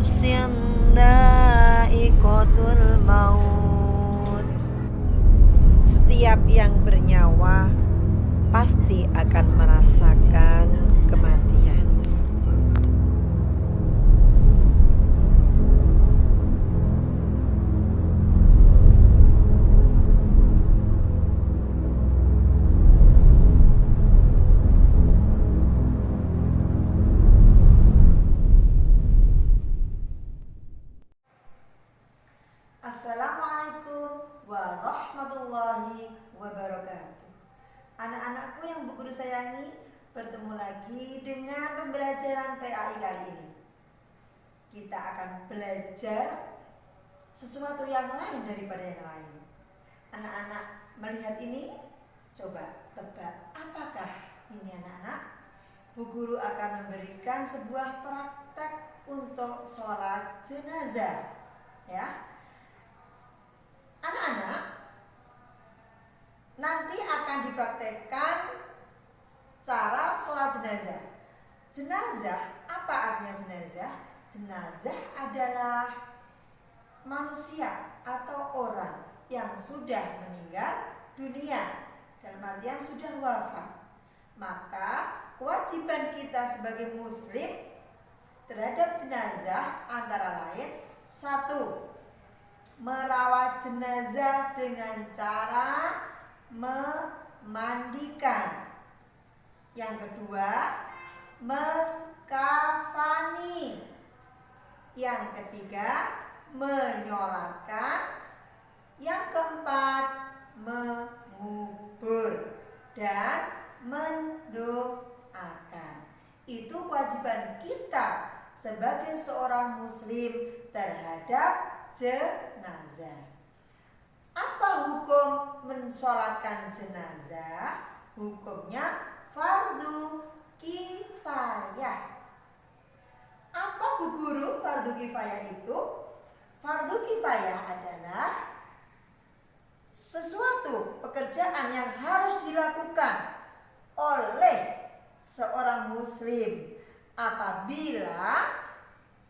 nafsin dha'iqatul maut. Setiap yang bernyawa pasti akan merasakan kematian. Assalamualaikum warahmatullahi wabarakatuh. Anak-anakku yang Bu Guru sayangi, bertemu lagi dengan pembelajaran PAI kali ini. Kita akan belajar sesuatu yang lain daripada yang lain. Anak-anak melihat ini, coba tebak apakah ini anak-anak? Bu Guru akan memberikan sebuah praktek untuk sholat jenazah, ya. Anak-anak, nanti akan dipraktekkan cara sholat jenazah. Jenazah, apa artinya jenazah? Jenazah adalah manusia atau orang yang sudah meninggal dunia, dalam artian sudah wafat. Maka kewajiban kita sebagai muslim terhadap jenazah antara lain: satu, merawat jenazah dengan cara memandikan. Yang kedua, mengkafani. Yang ketiga, menyolatkan. Yang keempat, mengubur dan mendoakan. Itu kewajiban kita sebagai seorang muslim terhadap jenazah. Apa hukum mensolatkan jenazah? Hukumnya fardu kifayah. Apa Bu Guru fardu kifayah itu? Fardu kifayah adalah sesuatu pekerjaan yang harus dilakukan oleh seorang muslim. Apabila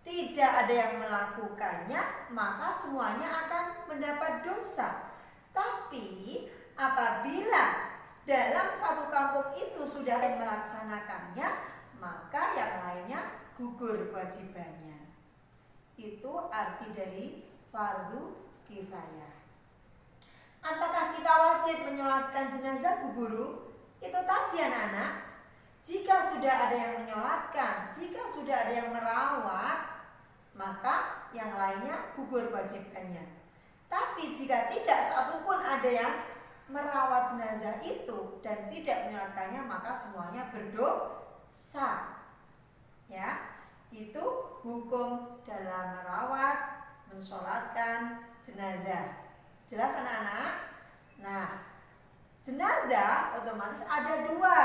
tidak ada yang melakukannya, maka semuanya akan mendapat dosa. Tapi apabila dalam satu kampung itu sudah ada yang melaksanakannya, maka yang lainnya gugur kewajibannya. Itu arti dari fardu kifayah. Apakah kita wajib menyolatkan jenazah, Bu Guru? Itu tadi anak-anak. Jika sudah ada yang menyolatkan, jika sudah ada yang merawat, maka yang lainnya gugur kewajibannya. Tapi jika tidak satupun ada yang merawat jenazah itu dan tidak menyolatkannya, maka semuanya berdosa. Ya, itu hukum dalam merawat, mensolatkan jenazah. Jelas anak-anak? Nah, jenazah otomatis ada dua,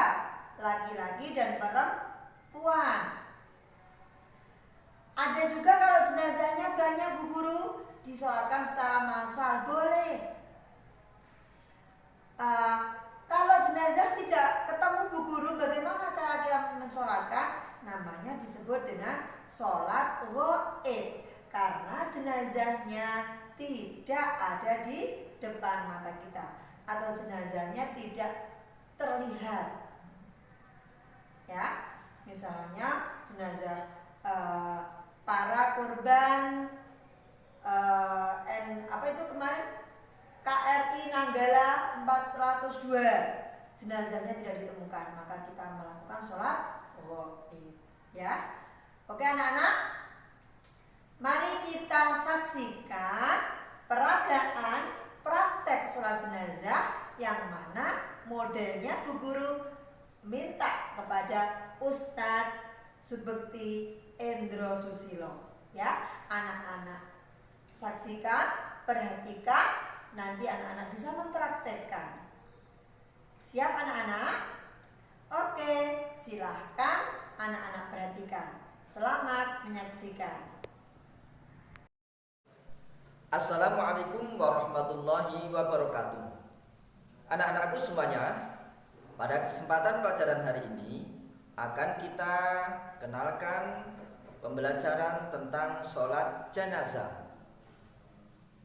laki-laki dan perempuan. Ada juga kalau jenazahnya banyak, Bu Guru, disolatkan secara massal, boleh. Kalau jenazah tidak ketemu, Bu Guru, bagaimana cara kita mensolatkan? Namanya disebut dengan sholat ghaib, karena jenazahnya tidak ada di depan mata kita, atau jenazahnya tidak terlihat. Ya, misalnya jenazah para korban apa itu kemarin KRI Nanggala 402, jenazahnya tidak ditemukan, maka kita melakukan sholat ghaib. Ya, oke anak-anak, mari kita saksikan peragaan praktek sholat jenazah yang mana modelnya Bu Guru minta kepada Ustadz Subekti Endro Susilo. Ya, anak-anak saksikan, perhatikan, nanti anak-anak bisa mempraktekkan. Siap anak-anak? Oke, silahkan anak-anak perhatikan. Selamat menyaksikan. Assalamualaikum warahmatullahi wabarakatuh. Anak-anakku semuanya, pada kesempatan pelajaran hari ini akan kita kenalkan pembelajaran tentang sholat jenazah.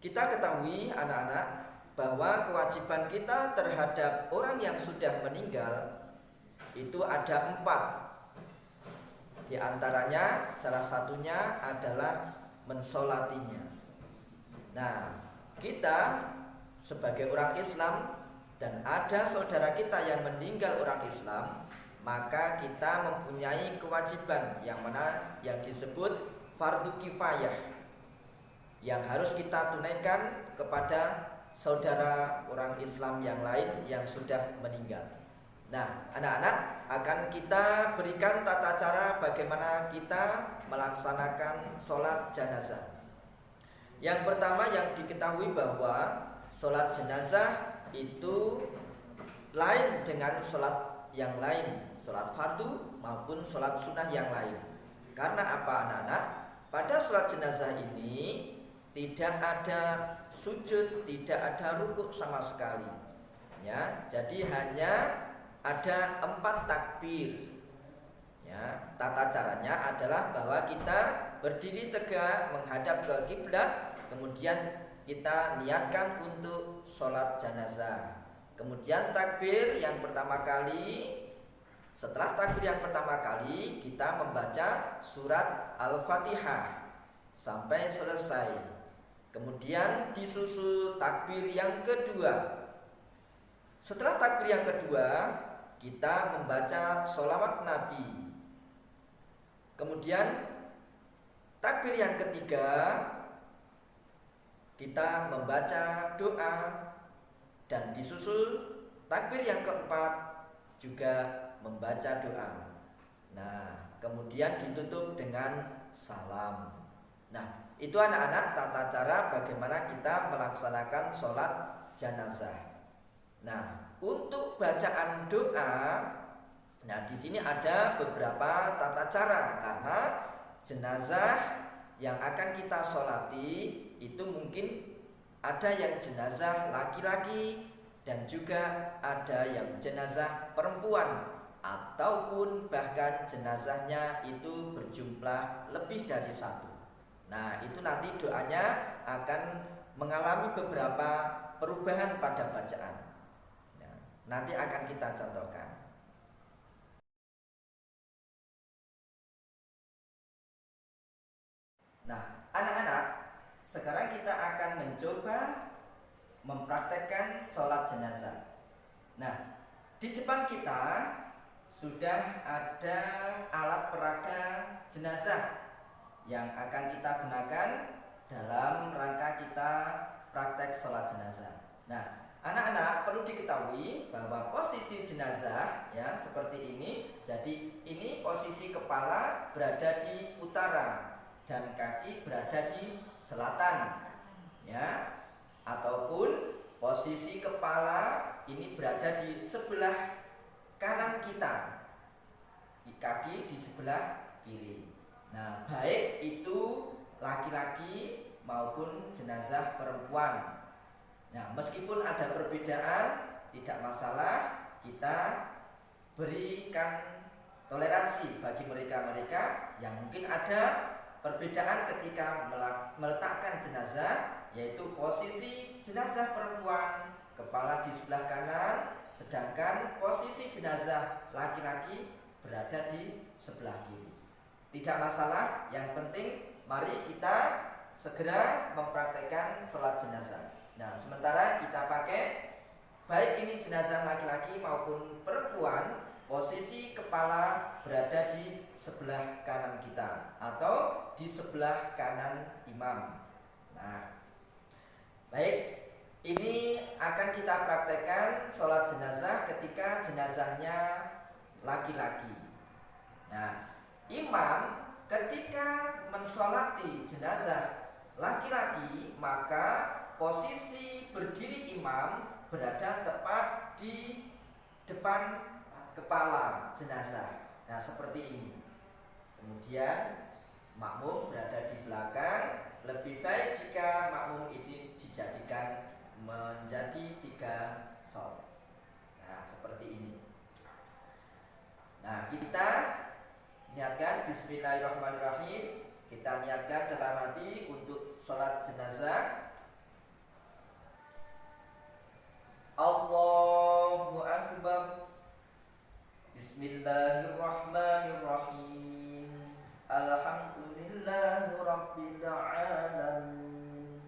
Kita ketahui anak-anak bahwa kewajiban kita terhadap orang yang sudah meninggal itu ada 4. Di antaranya salah satunya adalah mensolatinya. Nah, kita sebagai orang Islam dan ada saudara kita yang meninggal orang Islam, maka kita mempunyai kewajiban yang mana yang disebut fardu kifayah yang harus kita tunaikan kepada saudara orang Islam yang lain yang sudah meninggal. Nah, anak-anak, akan kita berikan tata cara bagaimana kita melaksanakan sholat jenazah. Yang pertama yang diketahui bahwa sholat jenazah itu lain dengan sholat yang lain, sholat fardu maupun sholat sunnah yang lain. Karena apa anak-anak? Pada sholat jenazah ini tidak ada sujud, tidak ada rukuk sama sekali. Ya, jadi hanya ada 4 takbir. Ya, tata caranya adalah bahwa kita berdiri tegak menghadap ke kiblat, kemudian kita niatkan untuk sholat jenazah. Kemudian takbir yang pertama kali, setelah takbir yang pertama kali kita membaca surat Al-Fatihah sampai selesai. Kemudian disusul takbir yang kedua. Setelah takbir yang kedua kita membaca sholawat Nabi. Kemudian takbir yang ketiga kita membaca doa. Dan disusul takbir yang keempat juga membaca doa. Nah, kemudian ditutup dengan salam. Nah, itu anak-anak tata cara bagaimana kita melaksanakan sholat jenazah. Nah, untuk bacaan doa, nah di sini ada beberapa tata cara karena jenazah yang akan kita sholati itu mungkin ada yang jenazah laki-laki dan juga ada yang jenazah perempuan ataupun bahkan jenazahnya itu berjumlah lebih dari 1. Nah, itu nanti doanya akan mengalami beberapa perubahan pada bacaan. Nah, nanti akan kita contohkan. Nah, anak-anak, sekarang kita akan mencoba mempraktekkan sholat jenazah. Nah, di depan kita sudah ada alat peraga jenazah yang akan kita gunakan dalam rangka kita praktek sholat jenazah. Nah, anak-anak perlu diketahui bahwa posisi jenazah ya seperti ini. Jadi ini posisi kepala berada di utara dan kaki berada di selatan, ya, ataupun posisi kepala ini berada di sebelah kanan kita, kaki di sebelah kiri. Nah, baik itu laki-laki maupun jenazah perempuan. Nah, meskipun ada perbedaan tidak masalah, kita berikan toleransi bagi mereka-mereka yang mungkin ada perbedaan ketika meletakkan jenazah, yaitu posisi jenazah perempuan kepala di sebelah kanan, sedangkan posisi jenazah laki-laki berada di sebelah kiri. Tidak masalah, yang penting mari kita segera mempraktekkan sholat jenazah. Nah, sementara kita pakai baik ini jenazah laki-laki maupun perempuan, posisi kepala berada di sebelah kanan kita atau di sebelah kanan imam. Nah, baik, ini akan kita praktekkan sholat jenazah ketika jenazahnya laki-laki. Nah, imam ketika mensolati jenazah laki-laki, maka posisi berdiri imam berada tepat di depan kepala jenazah. Nah, seperti ini. Kemudian makmum berada di belakang. Lebih baik jika makmum ini dijadikan menjadi 3 shaf. Nah, seperti ini. Nah, kita niatkan bismillahirrahmanirrahim. perhatikan dalam hati untuk sholat jenazah. Allahu Akbar. Bismillahirrahmanirrahim. Alhamdulillahi Rabbil Alamin.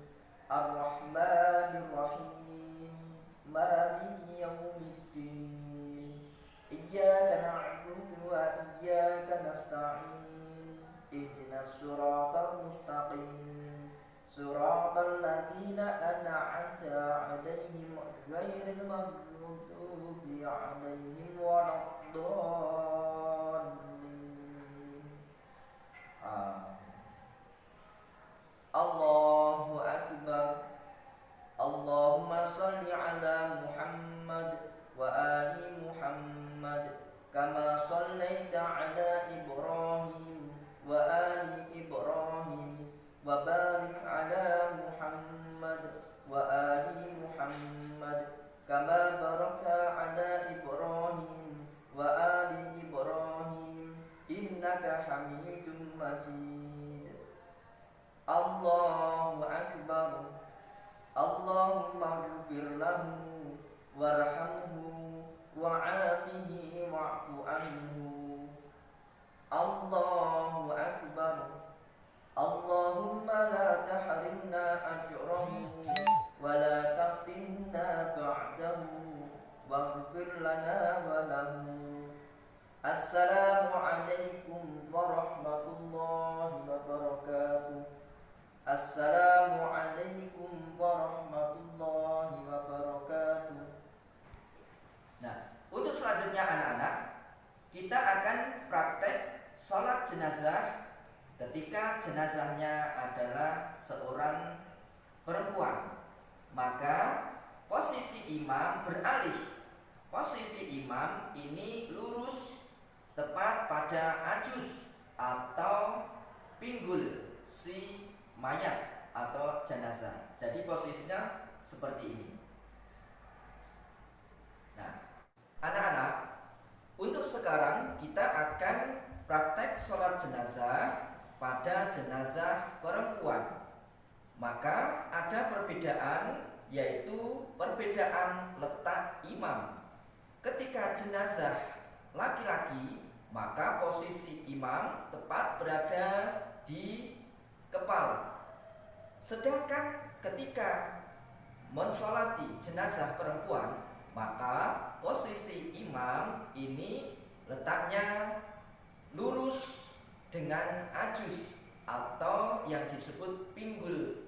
Ar-Rahmanirrahim. Maliki yaumiddin. Iyyaka na'budu wa iyyaka nasta'in. Ihdinas siratal mustaqim. Siratal ladzina an'amta 'alaihim ghairil maghdubi 'alaihim waladdallin. Allahu Akbar. Allahumma salli ala Muhammad wa ali Muhammad kama sallaita ala Ibrahim wa ali Ibrahim wa barik ala Muhammad wa ali Muhammad kama barakta ala Ibrahim wa ali Ibrahim innaka Hamidum Majid. Allahu Akbar. Allahumma ighfir lahu warhamhu wa'afihi wa'fu anhu. Allahu Akbar. Allahumma la tahrimna ajrahu wa la taftinna ba'dahu waghfir lana wa lahu. Assalamu alaikum warahmatullahi wabarakatuh. Assalamualaikum warahmatullahi wabarakatuh. Nah, untuk selanjutnya anak-anak, kita akan praktek sholat jenazah ketika jenazahnya adalah seorang perempuan. Maka posisi imam beralih. Posisi imam ini lurus tepat pada ajus atau pinggul si mayat atau jenazah. Jadi posisinya seperti ini. Nah, anak-anak, untuk sekarang kita akan praktek sholat jenazah pada jenazah perempuan. Maka ada perbedaan, yaitu perbedaan letak imam. Ketika jenazah laki-laki, maka posisi imam tepat berada di kepala. Sedangkan ketika mensolati jenazah perempuan, maka posisi imam ini letaknya lurus dengan ajus atau yang disebut pinggul.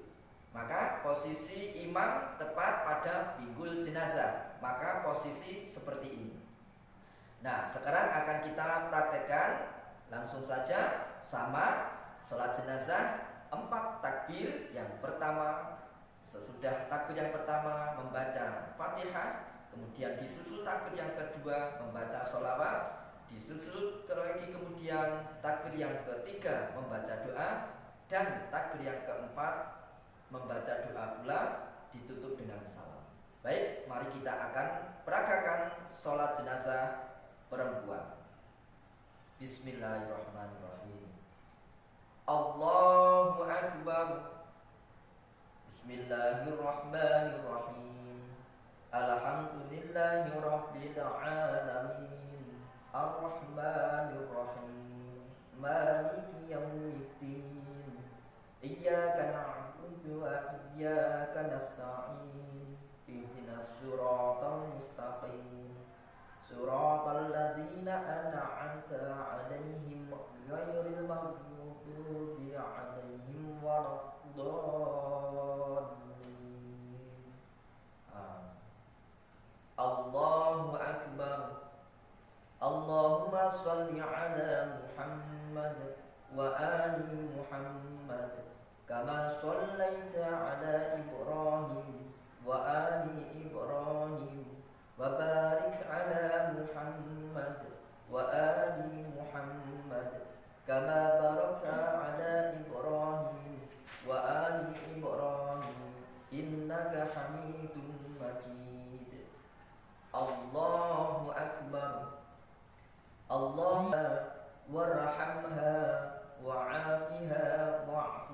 Maka posisi imam tepat pada pinggul jenazah. Maka posisi seperti ini. Nah, sekarang akan kita praktekkan langsung saja sama sholat jenazah 4 takbir. Yang pertama, sesudah takbir yang pertama membaca Fatihah, kemudian disusul takbir yang kedua membaca sholawat, disusul lagi kemudian takbir yang ketiga membaca doa, dan takbir yang keempat membaca doa pula ditutup dengan salam. Baik, mari kita akan peragakan sholat jenazah perempuan. Bismillahirrahmanirrahim. Allahu Akbar. Bismillahirrahmanirrahim. Alhamdulillahi Rabbil Alamin. Ar-Rahmanirrahim. Maliki yaumiddin. Iyyaka na'budu wa iyyaka nasta'in. Ihdinas siratal mustaqim. Siratal ladzina an'amta 'alaihim ghairil maghdubi 'alaihim waladdallin. Allahu Akbar. Allahumma salli ala Muhammad wa ali Muhammad kama sallaita ala Ibrahim wa ali Ibrahim wa barik ala Muhammad wa ali Muhammad kama barakta ala Ibrahim wa ali Ibrahim innaka Hamidum Majid. Allahu Akbar. Allahumma warhamha wa'afiha wa'fu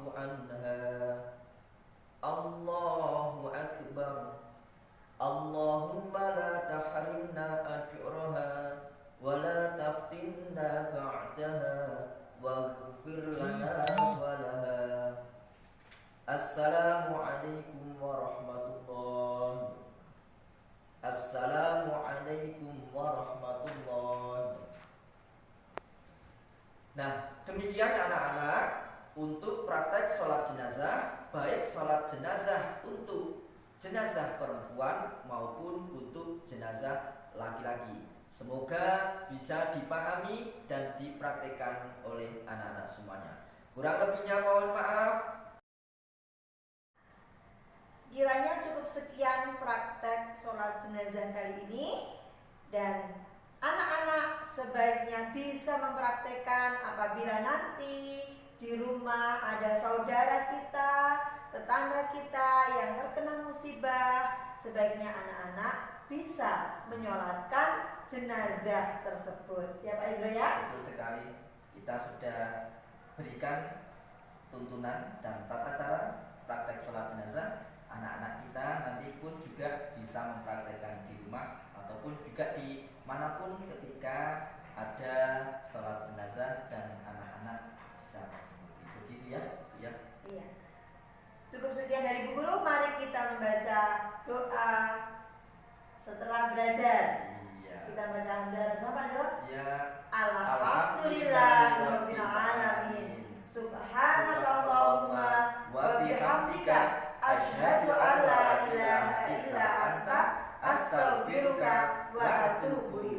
baik sholat jenazah untuk jenazah perempuan maupun untuk jenazah laki-laki. Semoga bisa dipahami dan dipraktikkan oleh anak-anak semuanya. Kurang lebihnya mohon maaf. Kiranya cukup sekian praktek sholat jenazah kali ini, dan anak-anak sebaiknya bisa mempraktekkan apabila nanti di rumah ada saudara kita, tetangga kita yang terkena musibah, sebaiknya anak-anak bisa menyolatkan jenazah tersebut. Ya Pak Indro ya? Betul sekali. Kita sudah berikan tuntunan dan tata cara praktek sholat jenazah. Anak-anak kita nanti pun juga bisa mempraktekkan di rumah ataupun juga di manapun ketika ada sholat jenazah dan anak-anak bisa mengikuti. Begitu ya? Ya. Iya. Cukup sekian dari Bu Guru. Mari kita membaca doa setelah belajar. Iya. Kita baca hamdalah bersama Pak Indro. Ya. Alhamdulillahirabbil alamin. Subhanakallahumma wa bihamdika asyhadu an la ilaha illa anta astaghfiruka wa atubu